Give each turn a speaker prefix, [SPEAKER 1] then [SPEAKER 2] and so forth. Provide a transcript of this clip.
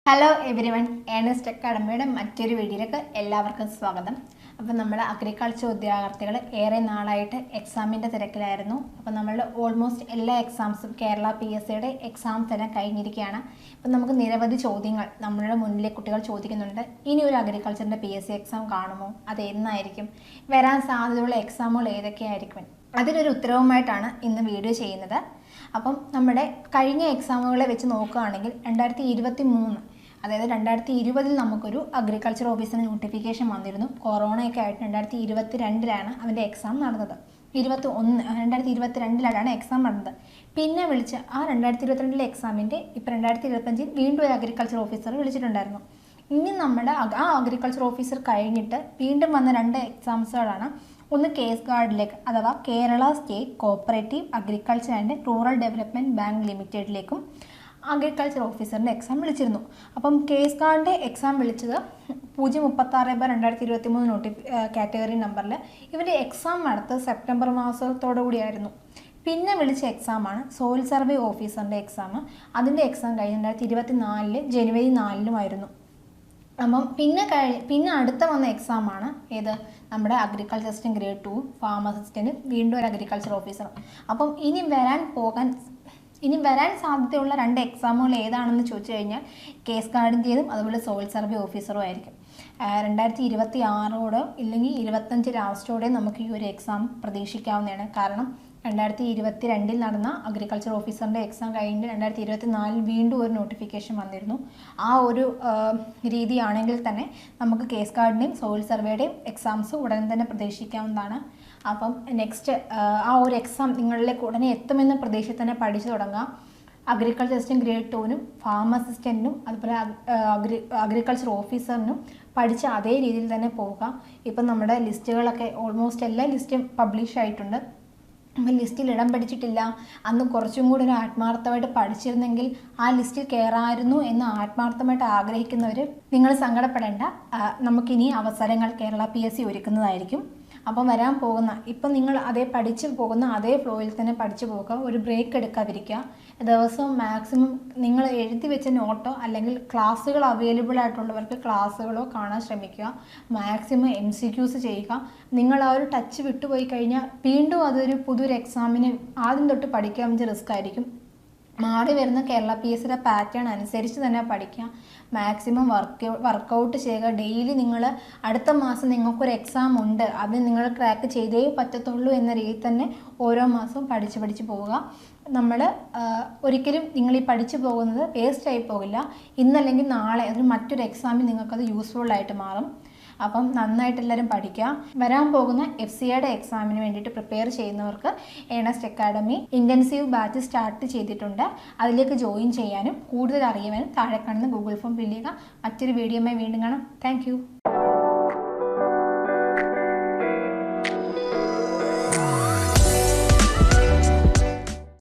[SPEAKER 1] Hello every one, Ernest അക്കാഡമിയുടെ മറ്റൊരു വീഡിയോയിലേക്ക് എല്ലാവർക്കും സ്വാഗതം. അപ്പോൾ നമ്മൾ അഗ്രികൾച്ചർ ഉദ്യോഗാർത്ഥികൾ ഏറെ നാളായിട്ട് എക്സാമിൻ്റെ തിരക്കിലായിരുന്നു. അപ്പോൾ നമ്മൾ ഓൾമോസ്റ്റ് എല്ലാ എക്സാംസും കേരള PSCയുടെ എക്സാംസ് എല്ലാം കഴിഞ്ഞിരിക്കുകയാണ്. അപ്പം നമുക്ക് നിരവധി ചോദ്യങ്ങൾ നമ്മളുടെ മുന്നിലെ കുട്ടികൾ ചോദിക്കുന്നുണ്ട്. ഇനി ഒരു അഗ്രികൾച്ചറിൻ്റെ PSC എക്സാം കാണുമോ? അത് എന്നായിരിക്കും? വരാൻ സാധ്യതയുള്ള എക്സാമുകൾ ഏതൊക്കെയായിരിക്കും? അതിനൊരു ഉത്തരവുമായിട്ടാണ് ഇന്ന് വീഡിയോ ചെയ്യുന്നത്. അപ്പം നമ്മുടെ കഴിഞ്ഞ എക്സാമുകളെ വെച്ച് നോക്കുകയാണെങ്കിൽ 2023, അതായത് 2020 നമുക്കൊരു അഗ്രികൾച്ചർ ഓഫീസറിന് നോട്ടിഫിക്കേഷൻ വന്നിരുന്നു. കൊറോണയൊക്കെ ആയിട്ട് 2022 അവൻ്റെ എക്സാം നടന്നത്. 2022 എക്സാം നടന്നത്. പിന്നെ വിളിച്ച് ആ 2022 എക്സാമിൻ്റെ ഇപ്പം 2025 വീണ്ടും ഒരു അഗ്രികൾച്ചർ ഓഫീസർ വിളിച്ചിട്ടുണ്ടായിരുന്നു. ഇനി നമ്മുടെ ആ അഗ്രികൾച്ചർ ഓഫീസർ കഴിഞ്ഞിട്ട് വീണ്ടും വന്ന 2 എക്സാംസുകളാണ്. ഒന്ന് കേസ് ഗാർഡിലേക്ക്, അഥവാ Kerala state cooperative agriculture and rural development bank ലിമിറ്റഡിലേക്കും അഗ്രികൾച്ചർ ഓഫീസറിൻ്റെ എക്സാം വിളിച്ചിരുന്നു. അപ്പം കേസ് ഗാർഡിൻ്റെ എക്സാം വിളിച്ചത് 036/2023 കാറ്റഗറി നമ്പറിൽ. ഇവൻ്റെ എക്സാം നടത്തത് സെപ്റ്റംബർ മാസത്തോടു കൂടിയായിരുന്നു. പിന്നെ വിളിച്ച എക്സാമാണ് സോയിൽ സർവേ ഓഫീസറിൻ്റെ എക്സാം. അതിൻ്റെ എക്സാം കഴിഞ്ഞ് 2024 ജനുവരി 4 അപ്പം പിന്നെ അടുത്ത വന്ന എക്സാമാണ് ഏത്? നമ്മുടെ agriculture assistant grade 2 farm assistant, വീണ്ടും ഒരു അഗ്രികൾച്ചർ ഓഫീസർ. അപ്പം ഇനി വരാൻ സാധ്യതയുള്ള 2 എക്സാമുകൾ ഏതാണെന്ന് ചോദിച്ചു കഴിഞ്ഞാൽ കേസ് ഗാർഡിൻ്റെതും അതുപോലെ സോയിൽ സർവേ ഓഫീസറും ആയിരിക്കും. 2026 ഇല്ലെങ്കിൽ 2025 ലാസ്റ്റോടെ നമുക്ക് ഈ ഒരു എക്സാം പ്രതീക്ഷിക്കാവുന്നതാണ്. കാരണം 2022 നടന്ന അഗ്രികൾച്ചർ ഓഫീസറിൻ്റെ എക്സാം കഴിഞ്ഞ് 2024 വീണ്ടും ഒരു നോട്ടിഫിക്കേഷൻ വന്നിരുന്നു. ആ ഒരു രീതിയാണെങ്കിൽ തന്നെ നമുക്ക് കേസ് ഗാർഡിൻ്റെയും സോയിൽ സർവേയുടെയും എക്സാംസ് ഉടൻ തന്നെ പ്രതീക്ഷിക്കാവുന്നതാണ്. അപ്പം നെക്സ്റ്റ് ആ ഒരു എക്സാം നിങ്ങളിലേക്ക് ഉടനെ എത്തുമെന്ന പ്രതീക്ഷയിൽ തന്നെ പഠിച്ചു തുടങ്ങാം. അഗ്രികൾച്ചർ അസിസ്റ്റൻറ്റ് ഗ്രേഡ് 2 ഫാം അസിസ്റ്റൻറ്റിനും അതുപോലെ അഗ്രികൾച്ചർ ഓഫീസറിനും പഠിച്ച അതേ രീതിയിൽ തന്നെ പോകാം. ഇപ്പം നമ്മുടെ ലിസ്റ്റുകളൊക്കെ ഓൾമോസ്റ്റ് എല്ലാ ലിസ്റ്റും പബ്ലിഷ് ആയിട്ടുണ്ട്. അപ്പം ലിസ്റ്റിൽ ഇടം പിടിച്ചിട്ടില്ല, അന്ന് കുറച്ചും കൂടി ഒരു ആത്മാർത്ഥമായിട്ട് പഠിച്ചിരുന്നെങ്കിൽ ആ ലിസ്റ്റിൽ കയറാമായിരുന്നു എന്ന് ആത്മാർത്ഥമായിട്ട് ആഗ്രഹിക്കുന്നവർ നിങ്ങൾ സങ്കടപ്പെടേണ്ട. നമുക്കിനി അവസരങ്ങൾ കേരള PSC ഒരുക്കുന്നതായിരിക്കും. അപ്പം വരാൻ പോകുന്ന ഇപ്പം നിങ്ങൾ പഠിച്ചു പോകുന്ന അതേ ഫ്ലോയിൽ തന്നെ പഠിച്ചു പോകുക. ഒരു ബ്രേക്ക് എടുക്കാതിരിക്കുക. ദിവസവും മാക്സിമം നിങ്ങൾ എഴുതി വെച്ച നോട്ടോ അല്ലെങ്കിൽ ക്ലാസ്സുകൾ അവൈലബിൾ ആയിട്ടുള്ളവർക്ക് ക്ലാസ്സുകളോ കാണാൻ ശ്രമിക്കുക. മാക്സിമം MCQs ചെയ്യുക. നിങ്ങൾ ആ ഒരു ടച്ച് വിട്ടുപോയി കഴിഞ്ഞാൽ വീണ്ടും അതൊരു പുതിയൊരു എക്സാമിന് ആദ്യം തൊട്ട് പഠിക്കാൻ വേണ്ടി റിസ്ക് ആയിരിക്കും. മാറി വരുന്ന കേരള PSCയുടെ പാറ്റേൺ അനുസരിച്ച് തന്നെ പഠിക്കുക. മാക്സിമം വർക്കൗട്ട് ചെയ്യുക. ഡെയിലി നിങ്ങൾ അടുത്ത മാസം നിങ്ങൾക്കൊരു എക്സാം ഉണ്ട്, അത് നിങ്ങൾ ക്രാക്ക് ചെയ്തേ പറ്റത്തുള്ളൂ എന്ന രീതിയിൽ തന്നെ ഓരോ മാസവും പഠിച്ച് പോവുക. നമ്മൾ ഒരിക്കലും നിങ്ങൾ ഈ പഠിച്ചു പോകുന്നത് വേസ്റ്റ് ആയി പോകില്ല. ഇന്നല്ലെങ്കിൽ നാളെ അതിന് മറ്റൊരു എക്സാമിൽ നിങ്ങൾക്കത് യൂസ്ഫുൾ ആയിട്ട് മാറും. അപ്പം നന്നായിട്ട് എല്ലാവരും പഠിക്കുക. വരാൻ പോകുന്ന FCAയുടെ എക്സാമിന് വേണ്ടിയിട്ട് പ്രിപ്പയർ ചെയ്യുന്നവർക്ക് Earnest academy intensive batch start ചെയ്തിട്ടുണ്ട്. അതിലേക്ക് ജോയിൻ ചെയ്യാനും കൂടുതൽ അറിയാനും താഴെ കാണുന്ന ഗൂഗിൾ ഫോം ഫില്ല് ചെയ്യുക. മറ്റൊരു വീഡിയോയുമായി വീണ്ടും കാണാം. താങ്ക്